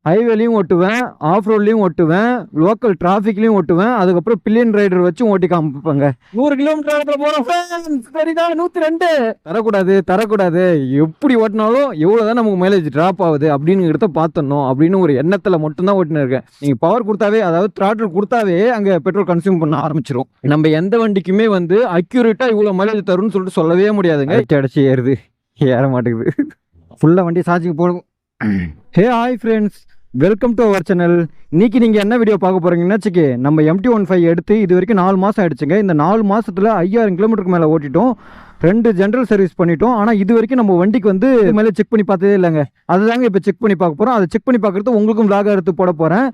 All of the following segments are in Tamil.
ஹைவேலையும் ஓட்டுவேன், ஆஃப் ரோட்லையும் ஓட்டுவேன், லோக்கல் டிராஃபிக்லையும் ஓட்டுவேன், அதுக்கப்புறம் பில்லியன் ரைடர் வச்சு ஓட்டி காமிப்பாங்க. 100 கிலோமீட்டர் போகிறோம் சரிதான் 102 தரக்கூடாது எப்படி ஓட்டினாலும் எவ்வளோதான் நமக்கு மைலேஜ் ட்ராப் ஆகுது அப்படிங்கிறத பார்த்துடணும் அப்படின்னு ஒரு எண்ணத்தில் மட்டும்தான் ஓட்டினு இருக்கேன். நீங்கள் பவர் கொடுத்தாவே, அதாவது த்ராட்டில் கொடுத்தாவே அங்கே பெட்ரோல் கன்சியூம் பண்ண ஆரம்பிச்சிடும். நம்ம எந்த வண்டிக்குமே வந்து அக்யூரேட்டாக இவ்வளோ மைலேஜ் தரும்னு சொல்லிட்டு சொல்லவே முடியாதுங்க. அடிச்சு ஏறுது, ஏற மாட்டேங்குது. ஃபுல்லாக வண்டி சார்ஜிங் போடும். Hey hi friends, welcome to our channel. இன்னைக்கு நீங்கள் என்ன வீடியோ பார்க்க போகிறீங்கன்னு வச்சுக்கே, நம்ம MT-15 எடுத்து இது வரைக்கும் 4 மாதம் ஆயிடுச்சுங்க. இந்த 4 மாதத்தில் 5000 கிலோமீட்டருக்கு மேலே ஓட்டிட்டோம், 2 ஜென்ரல் சர்வீஸ் பண்ணிட்டோம். ஆனால் இது வரைக்கும் நம்ம வண்டிக்கு வந்து மேலே செக் பண்ணி பார்த்ததே இல்லைங்க. அதுதாங்க இப்போ செக் பண்ணி பார்க்க போகிறோம். அதை செக் பண்ணி பார்க்குறது உங்களுக்கும் vlog எடுத்து போட போகிறேன்.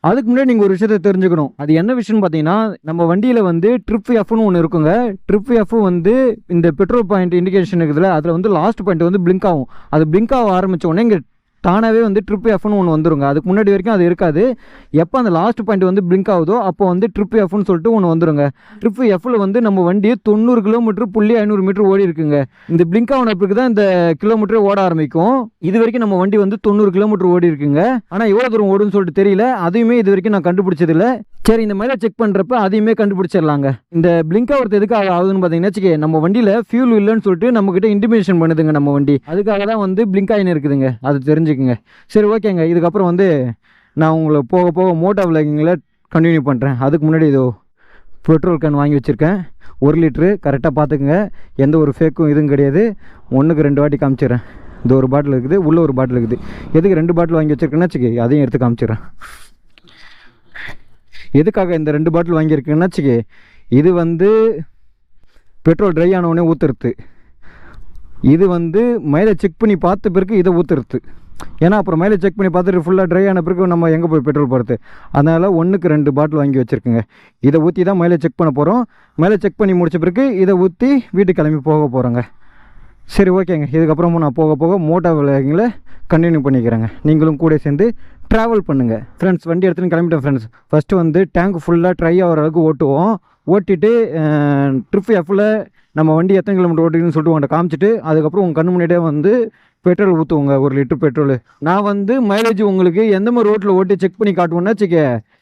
அதுக்கு முன்னாடி நீங்கள் ஒரு விஷயத்தை தெரிஞ்சுக்கணும். அது என்ன விஷயம்னு பார்த்தீங்கன்னா, நம்ம வண்டியில் வந்து ட்ரிப் எஃப்னு ஒன்று இருக்குங்க. ட்ரிப் எஃப் வந்து இந்த பெட்ரோல் பாயிண்ட் இண்டிகேஷன் இருக்குதுல்ல, அதில் வந்து லாஸ்ட் பாயிண்ட் வந்து பிளிங்க் ஆகும். அது பிளிங்க் ஆக ஆரம்பித்த உடனே இங்கே தானாகவே வந்து ட்ரிப் எஃப்னு ஒன்று வந்துருங்க. அதுக்கு முன்னாடி வரைக்கும் அது இருக்காது. எப்போ அந்த லாஸ்ட் பாயிண்ட் வந்து பிளிங்க் ஆகுதோ அப்போ வந்து ட்ரிப் எஃப்னு சொல்லிட்டு ஒன்று வந்துருங்க. ட்ரிப் எஃப்ல வந்து நம்ம வண்டி 90 கிலோமீட்டர் 500 மீட்டர் ஓடி இருக்குங்க. இந்த பிளிங்க் ஆன பிறகு தான் இந்த கிலோமீட்டர் ஓட ஆரம்பிக்கும். இது வரைக்கும் நம்ம வண்டி வந்து 90 கிலோமீட்டர் ஓடி இருக்குங்க. ஆனால் எவ்வளோ தூரம் ஓடுன்னு சொல்லிட்டு தெரியல. அதையுமே இது வரைக்கும் நான் கண்டுபிடிச்சதில்ல. சரி, இந்த மாதிரி செக் பண்ணுறப்ப அதையுமே கண்டுபிடிச்சிடலாங்க. இந்த பிளிங்க் ஆகிறது எதுக்காக ஆகுதுன்னு பார்த்தீங்கன்னா வச்சுக்கே, நம்ம வண்டியில் ஃபியூல் இல்லைன்னு சொல்லிட்டு நம்மக்கிட்ட இன்டிமேஷன் பண்ணுதுங்க நம்ம வண்டி. அதுக்காக தான் வந்து பிளிங்க் ஆகின்னு இருக்குதுங்க. அது தெரிஞ்சுக்குங்க. சரி, ஓகேங்க. இதுக்கப்புறம் வந்து நான் உங்களை போக போக மோட்டோ விளாகிங்கில் கண்டினியூ பண்ணுறேன். அதுக்கு முன்னாடி இதோ பெட்ரோல் கேன் வாங்கி வச்சுருக்கேன், 1 லிட்ரு. கரெக்டாக பார்த்துக்குங்க, எந்த ஒரு ஃபேக்கும் இதுவும் கிடையாது. 1க்கு 2 வாட்டி காமிச்சிடுறேன். இது ஒரு பாட்டில் இருக்குது, உள்ளே ஒரு பாட்டில் இருக்குது. எதுக்கு 2 பாட்டில் வாங்கி வச்சுருக்கேன்னா வச்சுக்கே, அதையும் எடுத்து காமிச்சிடுறேன். எதுக்காக இந்த 2 பாட்டில் வாங்கியிருக்குன்னா வச்சுக்கே, இது வந்து பெட்ரோல் ட்ரை ஆனவுடனே ஊற்றுறது. இது வந்து மேலே செக் பண்ணி பார்த்த பிறகு இதை ஊற்றுறது. ஏன்னா அப்புறம் மேலே செக் பண்ணி பார்த்துட்டு ஃபுல்லாக ட்ரை ஆன பிறகு நம்ம எங்கே போய் பெட்ரோல் போடுறது. அதனால் 1க்கு 2 பாட்டில் வாங்கி வச்சுருக்குங்க. இதை ஊற்றி தான் மேலே செக் பண்ண போகிறோம். மேலே செக் பண்ணி முடிச்ச பிறகு இதை ஊற்றி வீட்டுக்கு கிளம்பி போக போகிறோங்க. சரி, ஓகேங்க. இதுக்கப்புறமும் நான் போக போக மோட்டோ விளாகிங்கில் கண்டினியூ பண்ணிக்கிறேங்க. நீங்களும் கூட சேர்ந்து ட்ராவல் பண்ணுங்கள். ஃப்ரெண்ட்ஸ், வண்டி எடுத்துன்னு கிளம்பிட்டேன் ஃப்ரெண்ட்ஸ். ஃபஸ்ட்டு வந்து டேங்க் ஃபுல்லாக ட்ரை ஆகிற அளவுக்கு ஓட்டுவோம். ஓட்டிட்டு ட்ரிப் எஃப்பில் நம்ம வண்டி எத்தனை கிலோமீட்டர் ஓட்டிங்கன்னு சொல்லிட்டு உங்கள்கிட்ட காமிச்சிட்டு, அதுக்கப்புறம் உங்கள் கண்ணு முன்னாடியே வந்து பெட்ரோல் ஊற்றுவோங்க, 1 லிட்டர் பெட்ரோல். நான் வந்து மைலேஜ் உங்களுக்கு எந்த மாதிரி ரோட்டில் ஓட்டி செக் பண்ணி காட்டுவேன்னா வச்சுக்க,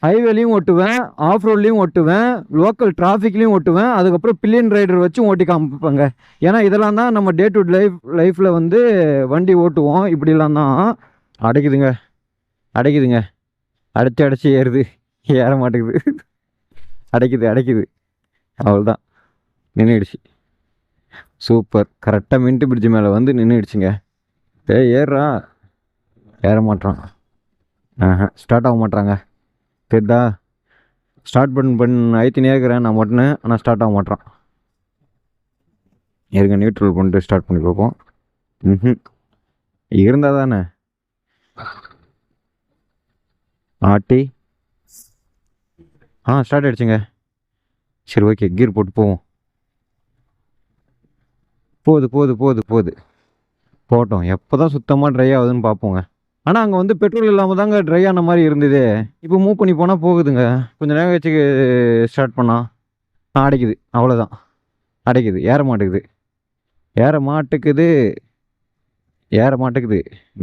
ஹைவேலையும் ஓட்டுவேன், ஆஃப் ரோட்லையும் ஓட்டுவேன், லோக்கல் டிராஃபிக்லையும் ஓட்டுவேன், அதுக்கப்புறம் பில்லியன் ரைடர் வச்சு ஓட்டி காமிப்பாங்க. ஏன்னா இதெல்லாம் தான் நம்ம டே டு லைஃப்பில் வந்து வண்டி ஓட்டுவோம். இப்படிலாம் தான் அடைக்குதுங்க அடைச்சி ஏறுது, ஏற மாட்டேங்குது. அடைக்குது அவ்வளோதான், நின்றுடுச்சு. சூப்பர். கரெக்டாக மின்ட்டு பிரிட்ஜ் மேலே வந்து நின்றுடுச்சுங்க. ஏறுறா, ஏற மாட்டான். ஸ்டார்ட் ஆக மாட்டாங்க. தெரிதா, ஸ்டார்ட் ஐத்தினே இருக்கிறேன் நான் மட்டுன்னு, ஆனால் ஸ்டார்ட் ஆக மாட்டான். இருங்க, நியூட்ரல் பண்ணிட்டு ஸ்டார்ட் பண்ணி பார்ப்போம். இருந்தால் தானே ஆட்டி. ஸ்டார்ட் ஆகிடுச்சுங்க. சரி, ஓகே, கீர் போட்டு போவோம். போட்டோம். எப்போ தான் சுத்தமாக ட்ரை ஆகுதுன்னு பார்ப்போங்க. ஆனால் அங்கே வந்து பெட்ரோல் இல்லாமல் தாங்க ட்ரை ஆன மாதிரி இருந்தது. இப்போ மூவ் பண்ணி போனால் போகுதுங்க. கொஞ்சம் நேரம் வச்சு ஸ்டார்ட் பண்ணால் அடைக்குது. அவ்வளோதான், அடைக்குது. ஏற மாட்டேக்குது.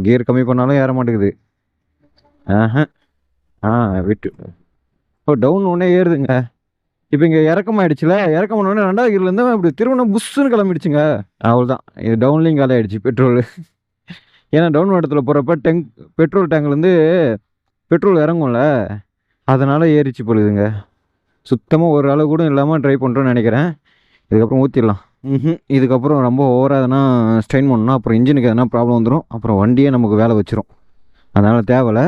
கியர் கம்மி பண்ணாலும் ஏற மாட்டேங்குது. விட்டு டவுன் ஒன்றே ஏறுதுங்க. இப்போ இங்கே இறக்கமாயிடுச்சுல, இறக்கம் பண்ணோடனே 2வது கீர்லேருந்து அப்படி திருவண்ணம் புஷ்ஷுன்னு கிளம்பிடுச்சுங்க. அவ்வளோதான், இது டவுன்லேயும் காலி ஆகிடுச்சு பெட்ரோல். ஏன்னா டவுன் இடத்துல போகிறப்ப பெட்ரோல் டேங்க்லேருந்து பெட்ரோல் இறங்கும்ல, அதனால் ஏறிச்சு போடுதுங்க. சுத்தமாக ஒரு அளவு கூட இல்லாமல் ட்ரை பண்ணுறோன்னு நினைக்கிறேன். இதுக்கப்புறம் ஊற்றிடலாம். இதுக்கப்புறம் ரொம்ப ஓவராக எதனா ஸ்ட்ரெயின் பண்ணோம்னா அப்புறம் இன்ஜினுக்கு எதனா ப்ராப்ளம் வந்துடும். அப்புறம் வண்டியே நமக்கு வேலை வச்சிரும். அதனால் தேவையில்லை.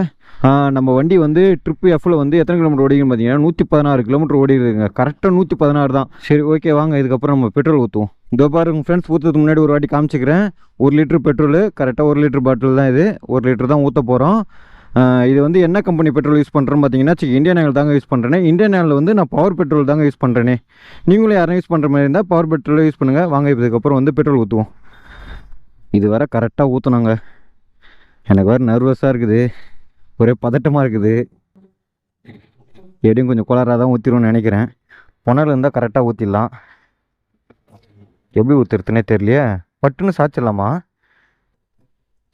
நம்ம வண்டி வந்து ட்ரிப் எஃப்பில் வந்து எத்தனை கிலோமீட்டர் ஓடிக்குன்னு பார்த்தீங்கன்னா 116 கிலோமீட்டர் ஓடிடுதுங்க. கரெக்டாக 116 தான். சரி, ஓகே, வாங்க இதுக்கப்புறம் நம்ம பெட்ரோல் ஊற்றுவோம். இதோ பாருங்க ஃப்ரெண்ட்ஸ், ஊற்றுறதுக்கு முன்னாடி ஒரு வாட்டி காமிச்சிக்கிறேன். 1 லிட்டர் பெட்ரோல், கரெக்டாக 1 லிட்டர் பாட்டில் தான் இது. 1 லிட்டர் தான் ஊற்ற போகிறோம். இது வந்து என்ன கம்பெனி பெட்ரோல் யூஸ் பண்ணுறேன்னு பார்த்தீங்கன்னா இந்தியன் ஆயில் தாங்க யூஸ் பண்ணுறேன். இந்தியன் ஆயில் வந்து நான் பவர் பெட்ரோல் தாங்க யூஸ் பண்ணுறேனே. நீங்களும் யாரும் யூஸ் பண்ணுற மாதிரி இருந்தால் பவர் பெட்ரோலே யூஸ் பண்ணுங்கள். வாங்க இதுக்கப்புறம் வந்து பெட்ரோல் ஊற்றுவோம். இது வர கரெக்டாக ஊற்றுனாங்க. எனக்கு வேறு நர்வஸாக இருக்குது, ஒரே பதட்டமாக இருக்குது. எப்படியும் கொஞ்சம் குளராக தான் ஊற்றிடும்னு நினைக்கிறேன். புனல் இருந்தால் கரெக்டாக ஊற்றிடலாம். எப்படி ஊற்றுறதுனே தெரியலையே. பட்டுன்னு சாய்ச்சிடலாமா,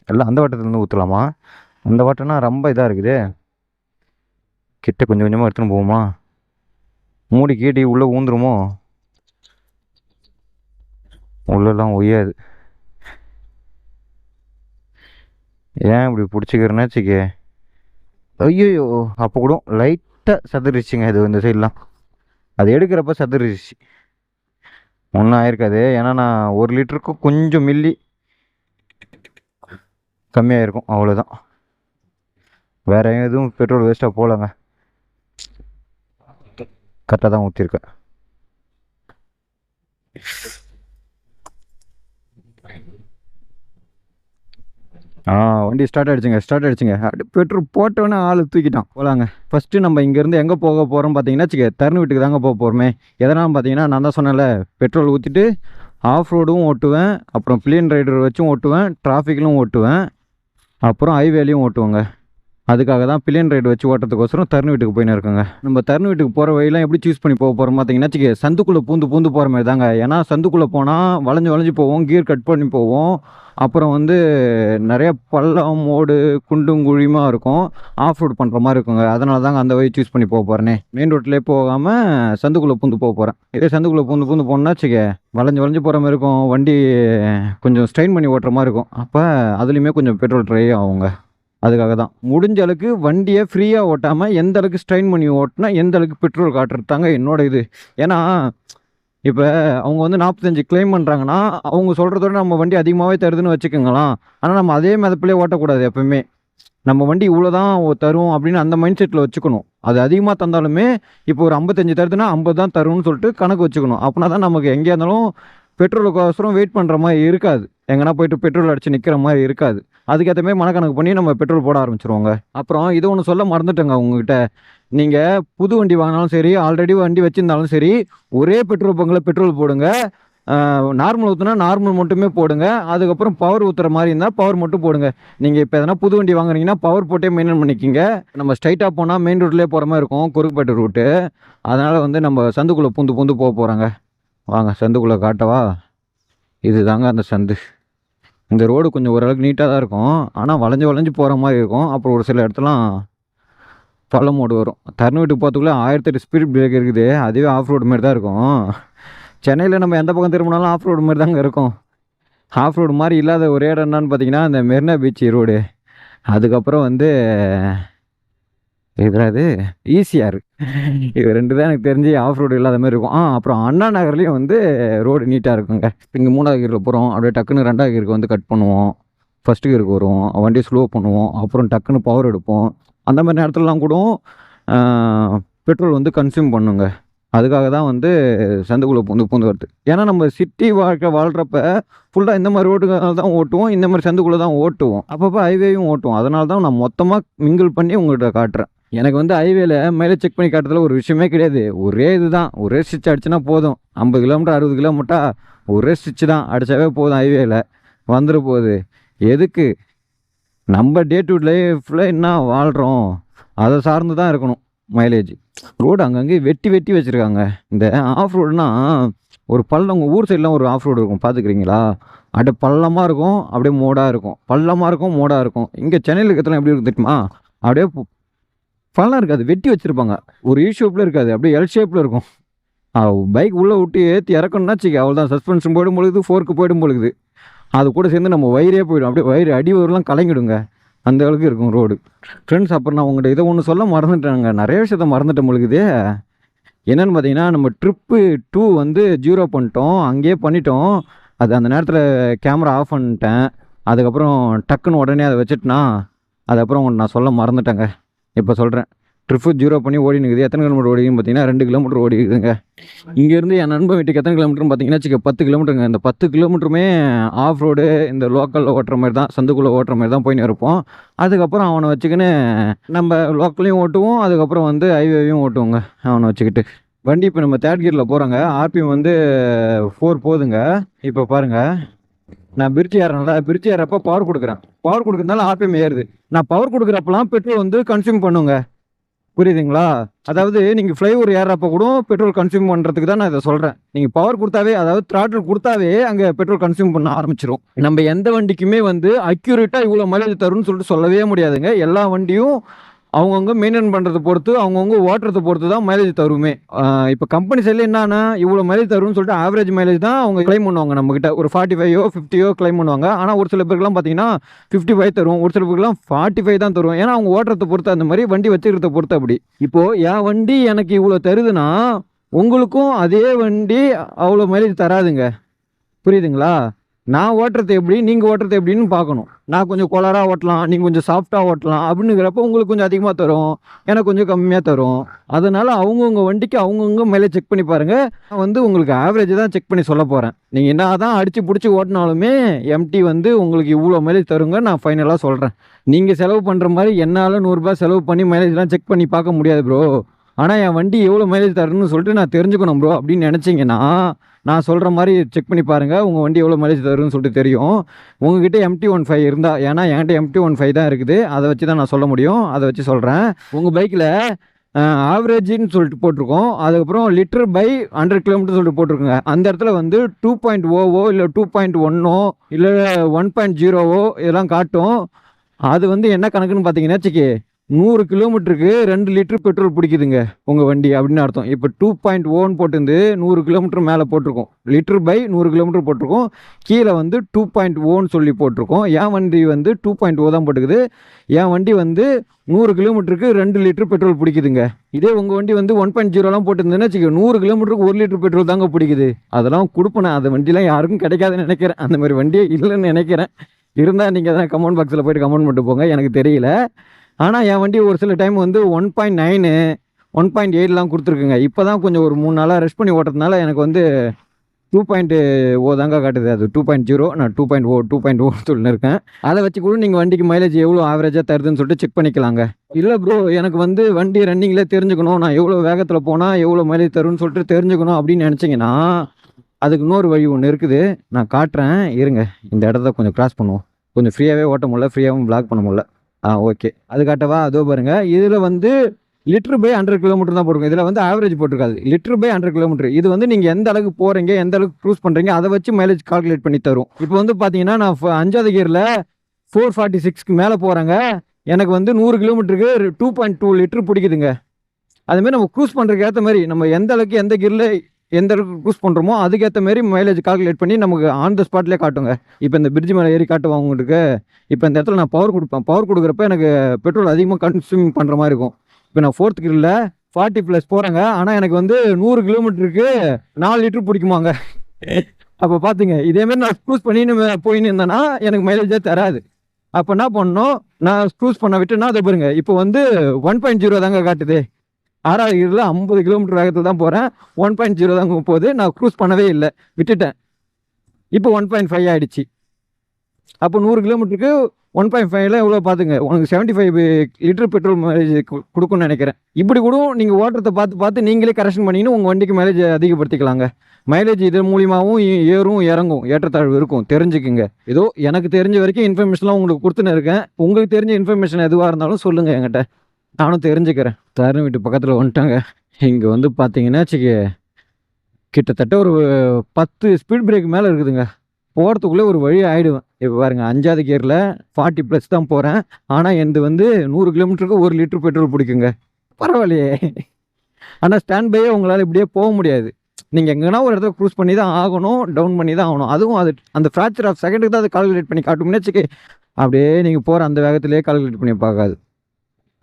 எல்லாம் அந்த வட்டத்துலேருந்து ஊற்றலாமா? இந்த வாட்டம்னா ரொம்ப இதாக இருக்குது. கிட்ட கொஞ்சம் கொஞ்சமாக எடுத்துன்னு போவோமா? மூடி கீட்டி உள்ளே ஊந்துருமோ? உள்ளெல்லாம் ஒய்யாது. ஏன் இப்படி பிடிச்சிக்கிறேன்னா வச்சுக்கே. ஐயோ, அப்போ கூட லைட்டாக சதுரிச்சுங்க இது இந்த சைட்லாம். அது எடுக்கிறப்ப சதுரிச்சு ஒன்றும் ஆயிருக்காது. ஏன்னா நான் 1 லிட்டருக்கு கொஞ்சம் மில்லி கம்மியாக இருக்கும், அவ்வளோதான். வேற எதுவும் பெட்ரோல் வேஸ்ட்டாக போகலங்க. கரெக்டாக தான் ஊற்றிருக்கேன். வண்டி ஸ்டார்ட் ஆகிடுச்சுங்க. பெட்ரோல் போட்டோன்னே ஆள் தூக்கிட்டான். போகலாங்க. ஃபஸ்ட்டு நம்ம இங்கேருந்து எங்கே போக போகிறோம் பார்த்தீங்கன்னா வச்சுக்க, தருண் வீட்டுக்கு தாங்க போக போகிறோமே. எதனால் பார்த்தீங்கன்னா, நான் தான் சொன்னேன்ல, பெட்ரோல் ஊற்றிட்டு ஆஃப் ரோடும் ஓட்டுவேன், அப்புறம் பிளேன் ரைடர் வச்சும் ஓட்டுவேன், டிராஃபிக்லும் ஓட்டுவேன், அப்புறம் ஹைவேலையும் ஓட்டுவேங்க. அதுக்காக தான் பிளேன் ரைடு வச்சு ஓட்டுறதுக்கோசரம் தருண் வீட்டுக்கு போயின்னு இருக்குங்க. நம்ம தருண் வீட்டுக்கு போகிற வழியெல்லாம் எப்படி சூஸ் பண்ணி போக போகிறோம் பார்த்தீங்கன்னா வச்சுக்க, சந்துக்குள்ளே பூந்து போகிற மாதிரி தாங்க. ஏன்னா சந்துக்குள்ளே போனால் வளைஞ்சு போவோம், கியர் கட் பண்ணி போவோம். அப்புறம் வந்து நிறைய பள்ளம், மோடு, குண்டும் குழியுமா இருக்கும். ஆஃப் ரோடு பண்ணுற மாதிரி இருக்குங்க. அதனால தாங்க அந்த வழி சூஸ் பண்ணி போக போகிறேனே. மெயின் ரோட்லேயே போகாமல் சந்துக்குள்ளே பூந்து போக போகிறேன். இதே சந்துக்குள்ளே பூந்து போனோன்னா வச்சுக்க, வளைஞ்சு போகிற மாதிரி இருக்கும். வண்டி கொஞ்சம் ஸ்ட்ரெயின் பண்ணி ஓட்டுற மாதிரி இருக்கும். அப்போ அதுலேயுமே கொஞ்சம் பெட்ரோல் ட்ரை ஆகுங்க. அதுக்காக தான் முடிஞ்ச அளவுக்கு வண்டியை ஃப்ரீயாக ஓட்டாமல் எந்த அளவுக்கு ஸ்ட்ரெயின் பண்ணி ஓட்டினா எந்த அளவுக்கு பெட்ரோல் காட்டுறது தாங்க என்னோட இது. ஏன்னா இப்போ அவங்க வந்து 45 கிளைம் பண்ணுறாங்கன்னா, அவங்க சொல்கிறதோட நம்ம வண்டி அதிகமாகவே தருதுன்னு வச்சுக்கோங்களாம். ஆனால் நம்ம அதே மிதப்பிலே ஓட்டக்கூடாது எப்பவுமே. நம்ம வண்டி இவ்வளோ தான் தரும் அப்படின்னு அந்த மைண்ட் செட்டில் வச்சுக்கணும். அது அதிகமாக தந்தாலுமே இப்போ ஒரு 55 தருதுன்னா 50 தான் தரும்னு சொல்லிட்டு கணக்கு வச்சுக்கணும். அப்படின்னா தான் நமக்கு எங்கேயா இருந்தாலும் பெட்ரோலுக்கோசரம் வெயிட் பண்ணுற மாதிரி இருக்காது. எங்கன்னா போயிட்டு பெட்ரோல் அடித்து நிற்கிற மாதிரி இருக்காது. அதுக்கேற்ற மாதிரி மனக்கணக்கு பண்ணி நம்ம பெட்ரோல் போட ஆரம்பிச்சிருவோங்க. அப்புறம் இது ஒன்று சொல்ல மறந்துட்டேங்க உங்ககிட்ட. நீங்கள் புது வண்டி வாங்கினாலும் சரி, ஆல்ரெடி வண்டி வச்சுருந்தாலும் சரி, ஒரே பெட்ரோல் பங்கில் பெட்ரோல் போடுங்க. நார்மல் ஊற்றுனா நார்மல் மட்டுமே போடுங்க. அதுக்கப்புறம் பவர் ஊற்றுற மாதிரி இருந்தால் பவர் மட்டும் போடுங்க. நீங்கள் இப்போ எதனா புது வண்டி வாங்குறீங்கன்னா பவர் போட்டே மெயின்டைன் பண்ணிக்கிங்க. நம்ம ஸ்ட்ரைட்டாக போனால் மெயின் ரோட்லேயே போகிற மாதிரி இருக்கும், குறுக்குப்பேட்டை ரூட்டு. அதனால் வந்து நம்ம சந்துக்குள்ளே பூந்து போக போகிறாங்க. வாங்க சந்துக்குள்ளே காட்டவா? இது தாங்க அந்த சந்து. இந்த ரோடு கொஞ்சம் ஓரளவுக்கு நீட்டாக தான் இருக்கும். ஆனால் வளைஞ்சு போகிற மாதிரி இருக்கும். அப்புறம் ஒரு சில இடத்துலாம் பள்ளம் மோடு வரும். தருண் வீட்டுக்கு போகிறதுக்குள்ளே 1008 ஸ்பீட் பிரேக் இருக்குது. அதுவே ஆஃப் ரோடு மாதிரி தான் இருக்கும். சென்னையில் நம்ம எந்த பக்கம் திரும்பினாலும் ஆஃப் ரோடு மாதிரி தாங்க இருக்கும். ஆஃப் ரோடு மாதிரி இல்லாத ஒரே இடம் என்னன்னு பார்த்தீங்கன்னா இந்த மெரினா பீச் ரோடு. அதுக்கப்புறம் வந்து இது ஈசிஆர். இது 2 தான் எனக்கு தெரிஞ்சு ஆஃப் ரோடு இல்லாத மாதிரி இருக்கும். அப்புறம் அண்ணா நகர்லேயும் வந்து ரோடு நீட்டாக இருக்குங்க. இங்கே 3வது கீரில் போகிறோம், அப்படியே டக்குன்னு 2வது கீருக்கு வந்து கட் பண்ணுவோம், ஃபஸ்ட்டு கீருக்கு வருவோம், வண்டி ஸ்லோ பண்ணுவோம், அப்புறம் டக்குன்னு பவர் எடுப்போம். அந்த மாதிரி நேரத்துலலாம் கூட பெட்ரோல் வந்து கன்சியூம் பண்ணுங்க. அதுக்காக தான் வந்து சந்துக்குள்ளே பூந்து வருது. ஏன்னா நம்ம சிட்டி வாழ்க்கை வாழ்கிறப்ப ஃபுல்லாக இந்த மாதிரி ரோடுகள் தான் ஓட்டுவோம், இந்த மாதிரி சந்துக்குள்ளே தான் ஓட்டுவோம், அப்பப்போ ஹைவேயும் ஓட்டுவோம். அதனால தான் நான் மொத்தமாக மிங்கிள் பண்ணி உங்கள்கிட்ட காட்டுறேன். எனக்கு வந்து ஹைவேல மேலே செக் பண்ணி காட்டுறதுல ஒரு விஷயமே கிடையாது. ஒரே இதுதான், ஒரே ஸ்டிச் அடிச்சுனா போதும். 50 கிலோமீட்டர் 60 கிலோமீட்டர் ஒரே ஸ்டிச்சு தான் அடித்தாவே போதும். ஹைவேல வந்துட போகுது. எதுக்கு? நம்ம டே டு லைஃப்பில் என்ன வாழ்கிறோம் அதை சார்ந்து தான் இருக்கணும் மைலேஜ். ரோடு அங்கங்கே வெட்டி வச்சுருக்காங்க. இந்த ஆஃப் ரோடுனா ஒரு பள்ளம், உங்கள் ஊர் சைட்லாம் ஒரு ஆஃப் ரோடு இருக்கும் பார்த்துக்கிறீங்களா? அப்படியே பள்ளமாக இருக்கும், அப்படியே மோடாக இருக்கும், பள்ளமாக இருக்கும், மோடாக இருக்கும். இங்கே சென்னையில் இருக்கிறதுலாம் எப்படி இருக்கும் தெரியுமா? அப்படியே பள்ளம் இருக்காது, வெட்டி வச்சுருப்பாங்க. ஒரு யூ ஷேப்பில் இருக்காது, அப்படியே எல் ஷேப்பில் இருக்கும். பைக் உள்ளே விட்டு ஏற்றி இறக்கணும்னா வச்சுக்க, அவ்வளோதான். சஸ்பென்ஷன் போயிடும் பொழுது, ஃபோர்க்கு போயிடும் பொழுது, அது கூட சேர்ந்து நம்ம வயிறே போயிடும். அப்படியே வயிறு அடி வரலாம் கலங்கிடுங்க, அந்த அளவுக்கு இருக்கும் ரோடு. ஃப்ரெண்ட்ஸ், அப்புறம் நான் உங்கள்கிட்ட இதை ஒன்று சொல்ல மறந்துட்டேங்க. நிறைய விஷயத்த மறந்துட்டேன் பொழுது. என்னென்னு பார்த்தீங்கன்னா, நம்ம ட்ரிப்பு 2 வந்து 0 பண்ணிட்டோம், அங்கேயே பண்ணிட்டோம். அது அந்த நேரத்தில் கேமரா ஆஃப் பண்ணிட்டேன். அதுக்கப்புறம் டக்குன்னு உடனே அதை வச்சுட்டுனா, அதுக்கப்புறம் உங்கள்கிட்ட நான் சொல்ல மறந்துட்டேங்க. இப்போ சொல்கிறேன். ட்ரிப்பு 0 பண்ணி ஓடி நிற்குது. எத்தனை கிலோமீட்டர் ஓடிக்குன்னு பார்த்தீங்கன்னா 2 கிலோமீட்டர் ஓடி இருக்குதுங்க. இங்கேருந்து என் நண்பன் வீட்டுக்கு எத்தனை கிலோமீட்டர்னு பார்த்தீங்கன்னா 10 கிலோமீட்டருங்க. இந்த 10 கிலோமீட்டருமே ஆஃப் ரோடு, இந்த லோக்கலில் ஓட்டுற மாதிரி தான், சந்துக்குள்ளே ஓட்டுற மாதிரி தான் போயின்னு இருப்போம். அதுக்கப்புறம் அவனை வச்சுக்கின்னு நம்ம லோக்கலையும் ஓட்டுவோம், அதுக்கப்புறம் வந்து ஹைவேவையும் ஓட்டுவோங்க அவனை வச்சுக்கிட்டு. வண்டி இப்போ நம்ம 3rd கியரில் போகிறோங்க. ஆர்பிஎம் வந்து 4 போகுதுங்க. இப்போ பாருங்கள், நான் பிரிட்ஜ் ஏறேன்ல, பிரிட்ஜ் ஏறப்போ பவர் கொடுக்குறேன். பவர் கொடுக்குறதுனால ஆர்பிஎம் ஏறுது. நான் பவர் கொடுக்குறப்பெல்லாம் பெட்ரோல் வந்து கன்சியூம் பண்ணுங்க. புரியுதுங்களா? அதாவது நீங்கள் ஃப்ளைஓவர் ஏறப்போ கூட பெட்ரோல் கன்சியூம் பண்ணுறதுக்கு தான் நான் இதை சொல்கிறேன். நீங்கள் பவர் கொடுத்தாவே, அதாவது த்ராட்டில் கொடுத்தாவே அங்கே பெட்ரோல் கன்சியூம் பண்ண ஆரம்பிச்சிடும். நம்ம எந்த வண்டிக்குமே வந்து அக்யூரேட்டாக இவ்வளோ மைலேஜ் தரும்னு சொல்லிட்டு சொல்லவே முடியாதுங்க. எல்லா வண்டியும் அவங்கவுங்க மெயின்டைன் பண்ணுறதை பொறுத்து, அவங்கவுங்க ஓட்டுறதை பொறுத்து தான் மைலேஜ் தருமே. இப்போ கம்பெனி சைடில் என்னன்னா இவ்வளோ மைலேஜ் தரும்னு சொல்லிட்டு ஆவரேஜ் மைலேஜ் தான் அவங்க கிளைம் பண்ணுவாங்க நம்மக்கிட்ட. ஒரு 45 50 கிளைம் பண்ணுவாங்க. ஆனால் ஒரு சில பேருக்குலாம் பார்த்தீங்கன்னா 55 தரும், ஒரு சில பேருக்குலாம் 45 தான் தரும். ஏன்னா அவங்க ஓட்டுறதை பொறுத்து, அந்த மாதிரி வண்டி வச்சுக்கிறத பொறுத்து. அப்படி இப்போது என் வண்டி எனக்கு இவ்வளோ தருதுன்னா உங்களுக்கும் அதே வண்டி அவ்வளோ மைலேஜ் தராதுங்க. புரியுதுங்களா? நான் ஓட்டுறது எப்படி, நீங்கள் ஓட்டுறது எப்படின்னு பார்க்கணும். நான் கொஞ்சம் கொலராக ஓட்டலாம், நீங்கள் கொஞ்சம் சாஃப்டாக ஓட்டலாம் அப்படிங்கிறப்ப உங்களுக்கு கொஞ்சம் அதிகமாக தரும், எனக்கு கொஞ்சம் கம்மியாக தரும். அதனால் அவங்கவுங்க வண்டிக்கு அவங்கவுங்க மேலே செக் பண்ணி பாருங்கள். நான் வந்து உங்களுக்கு ஆவரேஜ் தான் செக் பண்ணி சொல்ல போகிறேன். நீங்கள் என்ன தான் அடித்து பிடிச்சி ஓட்டினாலுமே எம்டி வந்து உங்களுக்கு இவ்வளோ மைலேஜ் தருங்க நான் ஃபைனலாக சொல்கிறேன். நீங்கள் செலவு பண்ணுற மாதிரி என்னால் 100 ரூபாய் செலவு பண்ணி மைலேஜ்லாம் செக் பண்ணி பார்க்க முடியாது ப்ரோ. ஆனால் என் வண்டி எவ்வளோ மைலேஜ் தரணும்னு சொல்லிட்டு நான் தெரிஞ்சுக்கணும் ப்ரோ அப்படின்னு நினச்சிங்கன்னா நான் சொல்கிற மாதிரி செக் பண்ணி பாருங்கள். உங்கள் வண்டி எவ்வளோ மைலேஜ் தரும்னு சொல்லிட்டு தெரியும். உங்ககிட்ட MT-15 இருந்தால், ஏன்னா என்கிட்ட MT-15 தான் இருக்குது, அதை வச்சு தான் நான் சொல்ல முடியும். அதை வச்சு சொல்கிறேன். உங்கள் பைக்கில் ஆவரேஜின்னு சொல்லிட்டு போட்டிருக்கோம், அதுக்கப்புறம் லிட்டர் பை 100 கிலோமீட்டர் சொல்லிட்டு போட்டிருக்குங்க. அந்த இடத்துல வந்து 2.0 இல்லை 2.1 இல்லை 1.0 இதெல்லாம் காட்டும். அது வந்து என்ன கணக்குன்னு பார்த்தீங்கன்னா வச்சுக்கி 100 கிலோமீட்டருக்கு 2 லிட்டர் பெட்ரோல் பிடிக்குதுங்க உங்கள் வண்டி அப்படின்னு அர்த்தம். இப்போ 2.0 போட்டுருந்து 100 கிலோமீட்டர் மேலே போட்டிருக்கோம். லிட்டர் பை 100 கிலோமீட்டர் போட்டிருக்கோம். கீழே வந்து 2.0 சொல்லி போட்டிருக்கோம். என் வண்டி வந்து 2.0 தான் போட்டுக்குது. என் வண்டி வந்து 100 கிலோமீட்டருக்கு 2 லிட்டர் பெட்ரோல் பிடிக்குதுங்க. இதே உங்கள் வண்டி வந்து 1.0லாம் போட்டுருந்தேன்னு வச்சுக்கோ 100 கிலோமீட்டருக்கு 1 லிட்டர் பெட்ரோல் தாங்க பிடிக்குது. அதெல்லாம் கொடுப்பேன். அந்த வண்டிலாம் யாருக்கும் கிடைக்காதுன்னு நினைக்கிறேன். அந்த மாதிரி வண்டியே இல்லைன்னு நினைக்கிறேன். இருந்தால் நீங்கள் தான் கமெண்ட் பாக்ஸில் போய்ட்டு கமெண்ட் பண்ணிட்டு போங்க, எனக்கு தெரியல. ஆனால் என் வண்டி ஒரு சில டைம் வந்து 1.9 1.8லாம் கொடுத்துருக்குங்க. இப்போ தான் கொஞ்சம் ஒரு 3 நாளாக ரெஸ்ட் பண்ணி ஓட்டுறதுனால எனக்கு வந்து 2.0 தாங்க காட்டுது. அது 2.0, நான் 2.0 சொல்லின்னு இருக்கேன். அதை வச்சு கூட நீங்கள் வண்டிக்கு மைலேஜ் எவ்வளோ ஆவரேஜாக தருதுன்னு சொல்லிட்டு செக் பண்ணிக்கலாங்க. இல்லை ப்ரோ எனக்கு வந்து வண்டி ரன்னிங்கில் தெரிஞ்சுக்கணும், நான் எவ்வளோ வேகத்தில் போனால் எவ்வளோ மைலேஜ் தரும்னு சொல்லிட்டு தெரிஞ்சுக்கணும் அப்படின்னு நினச்சிங்கன்னா அதுக்கு இன்னொரு வழி ஒன்று இருக்குது, நான் காட்டுறேன் இருங்க. இந்த இடத்த கொஞ்சம் கிராஸ் பண்ணுவோம். கொஞ்சம் ஃப்ரீயாகவே ஓட்ட முடியல, ஃப்ரீயாகவும் பிளாக் பண்ண முடியல. ஓகே, அது காட்டவா? அதோ பாருங்கள், இதில் வந்து லிட்டர் பை 100 கிலோமீட்டர் தான் போட்டிருக்கோம். இதில் வந்து ஆவரேஜ் போட்டிருக்காது, லிட்டர் பை 100 கிலோமீட்டர். இது வந்து நீங்கள் எந்த அளவுக்கு போகிறீங்க, எந்த அளவுக்கு க்ரூஸ் பண்ணுறீங்க, அதை வச்சு மைலேஜ் கால்குலேட் பண்ணி தரும். இப்போ வந்து பார்த்தீங்கன்னா நான் 5வது கியரில் 446க்கு மேலே போகிறேங்க. எனக்கு வந்து 100 கிலோமீட்டருக்கு 2.2 லிட்டர் பிடிக்குதுங்க. அதுமாதிரி நம்ம க்ரூஸ் பண்ணுறதுக்கு ஏற்ற மாதிரி நம்ம எந்த அளவுக்கு எந்த கியரில் எந்த அளவுக்கு க்ரூஸ் பண்ணுறோமோ அதுக்கேற்ற மாதிரி மைலேஜ் கால்குலேட் பண்ணி நமக்கு ஆன் த ஸ்பாட்லேயே காட்டுங்க. இப்போ இந்த பிரிட்ஜ் மேலே ஏறி காட்டுவாங்க உங்களுக்கு. இப்போ இந்த இடத்துல நான் பவர் கொடுப்பேன். பவர் கொடுக்குறப்ப எனக்கு பெட்ரோல் அதிகமாக கன்சியூம் பண்ணுற மாதிரி இருக்கும். இப்போ நான் 4th கியரில் 40+ போகிறேங்க. ஆனால் எனக்கு வந்து 100 கிலோமீட்டருக்கு 4 லிட்டர் பிடிக்குமாங்க. அப்போ பார்த்துங்க, இதேமாரி நான் க்ரூஸ் பண்ணின்னு போயின்னு இருந்தேன்னா எனக்கு மைலேஜே தராது. அப்போ என்ன பண்ணணும், நான் க்ரூஸ் பண்ண விட்டுன்னா அதை பாருங்க, இப்போ வந்து 1.0 தாங்க காட்டுது. 6வது கியரில் 50 கிலோமீட்டர் வேகத்தில் தான் போகிறேன். 1.0 தாங்க போகுது. நான் க்ரூஸ் பண்ணவே இல்லை, விட்டுட்டேன். இப்போ 1.5 ஆகிடுச்சு. அப்போ 100 கிலோமீட்டருக்கு 1.5ல எவ்வளோ பார்த்துங்க, உனக்கு 75 லிட்டர் பெட்ரோல் மைலேஜ் கொடுக்குன்னு நினைக்கிறேன். இப்படி கூட நீங்கள் ஓட்டுறதை பார்த்து நீங்களே கரெக்ஷன் பண்ணின்னு உங்கள் வண்டிக்கு மைலேஜ் அதிகப்படுத்திக்கலாங்க. மைலேஜ் இது மூலியமாகவும் ஏறும் இறங்கும், ஏற்றத்தாழ்வு இருக்கும், தெரிஞ்சுக்குங்க. ஏதோ எனக்கு தெரிஞ்ச வரைக்கும் இன்ஃபர்மேஷன்லாம் உங்களுக்கு கொடுத்துன்னு இருக்கேன். உங்களுக்கு தெரிஞ்ச இன்ஃபர்மேஷன் எதுவாக இருந்தாலும் சொல்லுங்கள் என்கிட்ட, நானும் தெரிஞ்சுக்கிறேன். தருண் வீட்டு பக்கத்தில் வந்துட்டாங்க. இங்கே வந்து பார்த்தீங்கன்னா கிட்டத்தட்ட ஒரு 10 ஸ்பீட் பிரேக் மேலே இருக்குதுங்க. போகிறதுக்குள்ளே ஒரு வழி ஆகிடுவேன். இப்போ பாருங்க, 5வது கியரில் 40+ தான் போகிறேன். ஆனால் எனது வந்து 100 கிலோமீட்டருக்கு 1 லிட்டர் பெட்ரோல் பிடிக்குங்க. பரவாயில்லையே. ஆனால் ஸ்டாண்ட் பையே உங்களால் இப்படியே போக முடியாது. நீங்கள் எங்கன்னா ஒரு இடத்துல க்ரூஸ் பண்ணி தான் ஆகணும், டவுன் பண்ணி தான் ஆகணும். அதுவும் அது அந்த ஃப்ராக்சர் ஆஃப் செகண்டுக்கு தான் அதை கால்குலேட் பண்ணி காட்டும்னே வச்சுக்க. அப்படியே நீங்கள் போகிற அந்த வேகத்திலே கால்குலேட் பண்ணி பார்க்காது.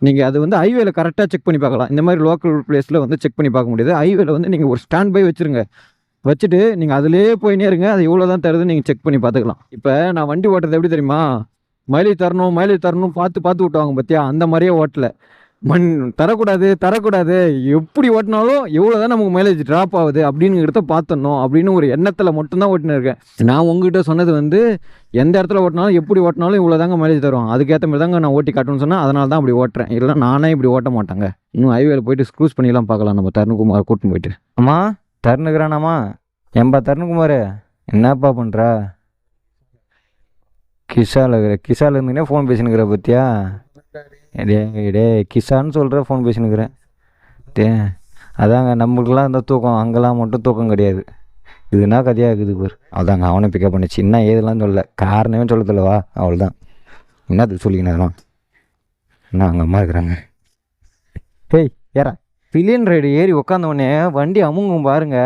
நீங்கள் அது வந்து ஹைவேல கரெக்டாக செக் பண்ணி பார்க்கலாம். இந்த மாதிரி லோக்கல் பிளேஸில் வந்து செக் பண்ணி பார்க்க முடியாது. ஹைவேல வந்து நீங்கள் ஒரு ஸ்டாண்ட் பை வச்சுருங்க. வச்சுட்டு நீங்கள் அதிலே போயினே இருங்க. அது எவ்வளோ தான் தருதுன்னு நீங்கள் செக் பண்ணி பார்த்துக்கலாம். இப்போ நான் வண்டி ஓட்டுறது எப்படி தெரியுமா, மைலேஜ் தரணும் பார்த்து விட்டுவாங்க பார்த்தியா, அந்த மாதிரியே ஓட்டலை. தரக்கூடாது எப்படி ஓட்டினாலும் எவ்வளோ தான் நமக்கு மைலேஜ் ட்ராப் ஆகுது அப்படிங்கிறத பார்த்துடணும் அப்படின்னு ஒரு எண்ணத்தில் மட்டும்தான் ஓட்டினு இருக்கேன். நான் உங்ககிட்ட சொன்னது வந்து எந்த இடத்துல ஓட்டினாலும் எப்படி ஓட்டினாலும் இவ்வளோ தாங்க மைலேஜ் தரும், அதுக்கேற்ற மாதிரி தாங்க நான் ஓட்டி காட்டணும்னு சொன்னால் அதனால தான் அப்படி ஓட்டுறேன். இல்லை நானே இப்படி ஓட்ட மாட்டாங்க. இன்னும் ஹைவேல போயிட்டு க்ரூஸ் பண்ணிலாம் பார்க்கலாம். நம்ம தருண்குமார் கூட்டின்னு போயிட்டு. அம்மா தருணுக்குறானாம்மா, ஏன்பா தருண்குமார் என்னப்பா பண்ணுறா? கிசால இருந்தீங்கன்னா ஃபோன் பேசினுக்கிற பற்றியா? டே கிசான்னு சொல்கிற ஃபோன் பேசினுக்கிறேன். டே அதாங்க நம்மளுக்கெல்லாம் இந்த தூக்கம், அங்கெல்லாம் மட்டும் தூக்கம் கிடையாது. இதுனா கதையாக இருக்குது பேர். அதாங்க அவனை பிக்கப் பண்ணிச்சு. என்ன ஏதெல்லாம் சொல்லல, காரணமே சொல்ல தெரியலவா, அவ்வளோதான். என்னது சொல்லிக்கினேன் என்ன அங்கே அம்மா இருக்கிறாங்க. டேய் ஏறா. பில்லியன் ரைடு ஏறி உக்காந்தவொடனே வண்டி அமுங்கும் பாருங்க,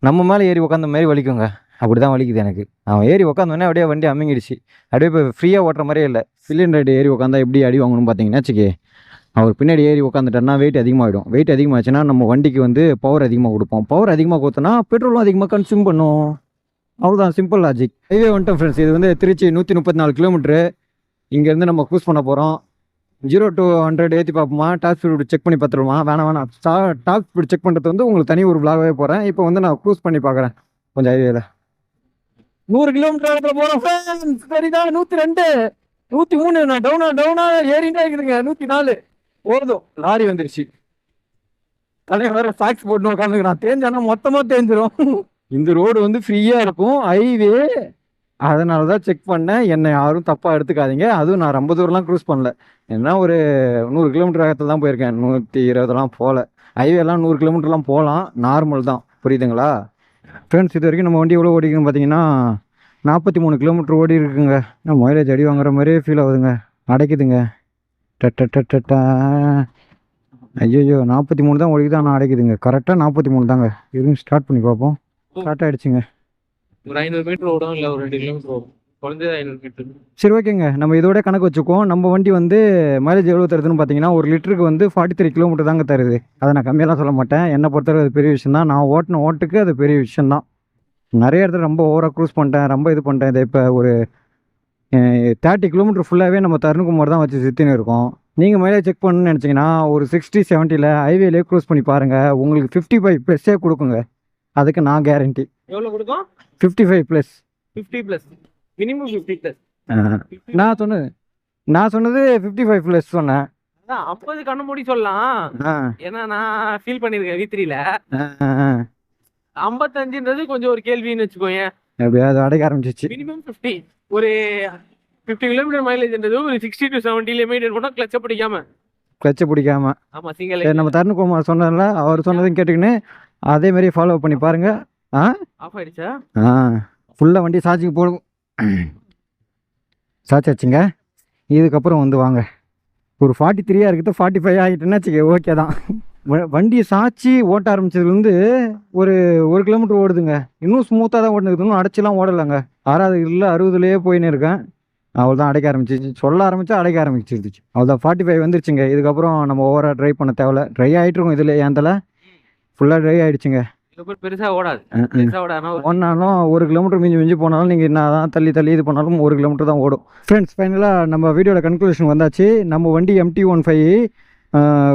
நம்ம மேலே ஏறி உக்காந்த மாதிரி வலிக்குங்க. அப்படி தான் வலிக்குது எனக்கு. அவன் ஏறி உக்காந்தோடனே அப்படியே வண்டி அமுங்கிடுச்சு. அப்படியே இப்போ ஃப்ரீயாக ஓட்டுற மாதிரியே இல்லை. பில்லியன் ரைடு ஏறி உக்காந்தா எப்படி அடி வாங்கணும்னு பார்த்தீங்கன்னா வச்சுக்கே, அவர் பின்னாடி ஏறி உட்காந்துட்டோன்னா வெயிட் அதிகமாகிடும். வெயிட் அதிகமாச்சுன்னா நம்ம வண்டிக்கு வந்து பவர் அதிகமாக கொடுப்போம். பவர் அதிகமாக கொடுத்தோன்னா பெட்ரோலும் அதிகமாக கன்சியூம் பண்ணும். அவ்வளோதான், சிம்பிள் லாஜிக். ஹைவே வந்துட்டோம் ஃப்ரெண்ட்ஸ். இது வந்து திருச்சி 134 கிலோமீட்ரு. இங்கேருந்து நம்ம க்ரூஸ் பண்ண போகிறோம். 0 to 100 ஏற்றி பார்ப்போமா, டாப் ஸ்பீடு செக் பண்ணி பார்த்துருவோமா? வேணாம். டாப் ஸ்பீடு செக் பண்ணுறது வந்து உங்களுக்கு தனி ஒரு விளாகவே போகிறேன். இப்போ வந்து நான் க்ரூஸ் பண்ணி பார்க்குறேன் கொஞ்சம் ஹைவேல. 100 கிலோமீட்டர் போகிறோம் ஃப்ரெண்ட்ஸ். சரிதா, 102 103. நான் டவுனா ஏறிட்டே இருக்குதுங்க. 104 ஓடுதோ. லாரி வந்துருச்சு. தலைவர் வேற சாக்ஸ் போட்டு உட்காந்துக்கிறான். தேஞ்சானா மொத்தமாக தேஞ்சிரும். இந்த ரோடு வந்து ஃப்ரீயாக இருக்கும், ஹைவே. அதனால தான் செக் பண்ணேன். என்னை யாரும் தப்பாக எடுத்துக்காதீங்க. அதுவும் நான் ரொம்ப தூரம்லாம் க்ரூஸ் பண்ணல. ஏன்னா ஒரு 100 கிலோமீட்டர் வேகத்தில் தான் போயிருக்கேன். 120 போகல. ஹைவேலாம் 100 கிலோமீட்டர்லாம் போகலாம், நார்மல் தான். புரியுதுங்களா ஃப்ரெண்ட்ஸ்? இது வரைக்கும் நம்ம வண்டி எவ்வளோ ஓடிக்கணும்னு பார்த்தீங்கன்னா 43 கிலோமீட்டர் ஓடி இருக்குங்க. மைலேஜ் அடி வாங்குற மாதிரியே ஃபீல் ஆகுதுங்க. அடைக்குதுங்க. டட்டா. ஐயோ 43 தான் ஓடிக்குது, ஆனால் அடைக்குதுங்க. கரெக்டாக 43 தாங்க. இருங்க ஸ்டார்ட் பண்ணி பார்ப்போம். ஸ்டார்ட் ஆகிடுச்சுங்க. ஒரு 500 மீட்டர் ஓடும், இல்லை ஒரு 2 கிலோமீட்டர் ஓடும். குறைஞ்சது 500 மீட்டர். சரி ஓகேங்க, நம்ம இதோட கணக்கு வச்சுக்குவோம். நம்ம வண்டி வந்து மைலேஜ் எவ்வளோ தருதுன்னு பார்த்தீங்கன்னா, ஒரு லிட்டருக்கு வந்து 43 கிலோமீட்டர் தாங்க தருது. அதை நான் கம்மியெல்லாம் சொல்ல மாட்டேன். என்னை பொறுத்தவரை அது பெரிய விஷயம் தான். நான் ஓட்டின ஓட்டுக்கு அது பெரிய விஷயம் தான். நிறைய இடத்துல ரொம்ப ஓவராக க்ரூஸ் பண்ணிட்டேன், ரொம்ப இது பண்ணிட்டேன். இதை இப்போ ஒரு 30 கிலோமீட்டர் ஃபுல்லாகவே நம்ம தருணுக்குமார் தான் வச்சு சுற்றின்னு இருக்கோம். நீங்கள் மைலேஜ் செக் பண்ணணும்னு நினச்சிங்கன்னா ஒரு 60-70 ஹைவேலே க்ரூஸ் பண்ணி பாருங்கள். உங்களுக்கு 55+ கொடுக்குங்க. அதுக்கு நான் கேரண்டி. எவ்வளோ கொடுக்கும்? 55+. 50+, மினிமம் 50+. நான் சொன்னது 55+ சொன்னேன். அதான் 50 கண்ண மூடி சொல்லலாம். ஏன்னா நான் ஃபீல் பண்ணியிருக்கேன் V3ல. 55ன்றது கொஞ்சம் ஒரு கேள்வின்னு வச்சுக்கோங்க. எப்படியாவது அடைக்க ஆரம்பிச்சிச்சு. மினிமம் 50. ஒரு 50 கிலோமீட்டர் மைலேஜ்ன்றது ஒரு 60 to 70 மெயின்டைன் பண்ணா கிளச்சை பிடிக்காம. ஆமா சிங்கிள். நம்ம தருணுகுமார் சொன்னார்ல, அவர் சொன்னதும் கேட்டுக்கின்னு அதே மாதிரி ஃபாலோ பண்ணி பாருங்க. ஆஃப் ஆயிடுச்சா? ஃபுல்லாக வண்டி சார்ஜிக்கு போடும். சார்ஜ் இதுக்கப்புறம் வந்து வாங்க. ஒரு 43 இருக்குது, 45 ஆகிட்டுன்னா ஓகே தான். வண்டியை சாய்ச்சி ஓட்ட ஆரம்பிச்சதுலேருந்து ஒரு 1 கிலோமீட்டர் ஓடுதுங்க. இன்னும் ஸ்மூத்தாக தான் ஓடுனுது. இன்னும் அடைச்சிலாம் ஓடலைங்க. 6வது இல்லை 60லேயே போயின்னு இருக்கேன். அவ்வளோதான் அடைக்க ஆரம்பிச்சிச்சு. சொல்ல ஆரம்பித்தா அடைக்க ஆரம்பிச்சிருந்துச்சு. அவ்வளோதான் 45 வந்துருச்சுங்க. இதுக்கப்புறம் நம்ம ஓவராக ட்ரை பண்ண தேவையில்ல. ட்ரை ஆகிட்டு இருக்கும். இதில் என் தலை ஃபுல்லாக ட்ரை ஆகிடுச்சுங்க. பெருசாக ஓடாது. ஒன்னாலும் 1 கிலோமீட்டர் மிஞ்சி போனாலும் நீங்கள் என்ன தான் தள்ளி இது பண்ணாலும் 1 கிலோமீட்டர் தான் ஓடும். ஃப்ரெண்ட்ஸ், ஃபைனலாக நம்ம வீடியோட கன்க்ளூஷன் வந்தாச்சு. நம்ம வண்டி MT-15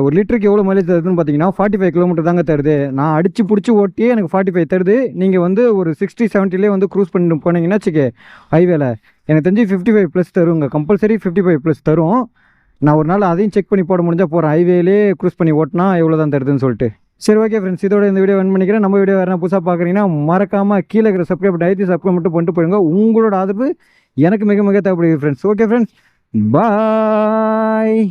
ஒரு லிட்டருக்கு எவ்வளோ மைலேஜ் தருதுன்னு பார்த்தீங்கன்னா 45 கிலோமீட்டர் தாங்க தருது. நான் அடித்து பிடிச்சி ஓட்டியே எனக்கு 45 தருது. நீங்கள் வந்து ஒரு 60-70 வந்து க்ரூஸ் பண்ணி போனீங்கன்னா வச்சுக்கே ஹைவேல, எனக்கு தெரிஞ்சு 55+ தருங்க. கம்பல்சரி 55+ தரும். நான் ஒரு நாள் அதையும் செக் பண்ணி போட முடிஞ்சால் போகிறேன். ஹைவேலே க்ரூஸ் பண்ணி ஓட்டினா எவ்வளோ தான் தருதுன்னு சொல்லிட்டு. சரி ஓகே ஃப்ரெண்ட்ஸ், இதோட இந்த வீடியோ என் பண்ணிக்கிறேன். நம்ம வீடியோ வேறு புதுசாக பார்க்குறீங்கன்னா மறக்காமல் கீழே இருக்கிற சப்ஸ்கிரைப் மட்டும் பண்ணிட்டு போயிடுங்க. உங்களோட ஆதரவு எனக்கு மிக மிக தேவைப்படுது ஃப்ரெண்ட்ஸ். ஓகே ஃப்ரெண்ட்ஸ், பாய்.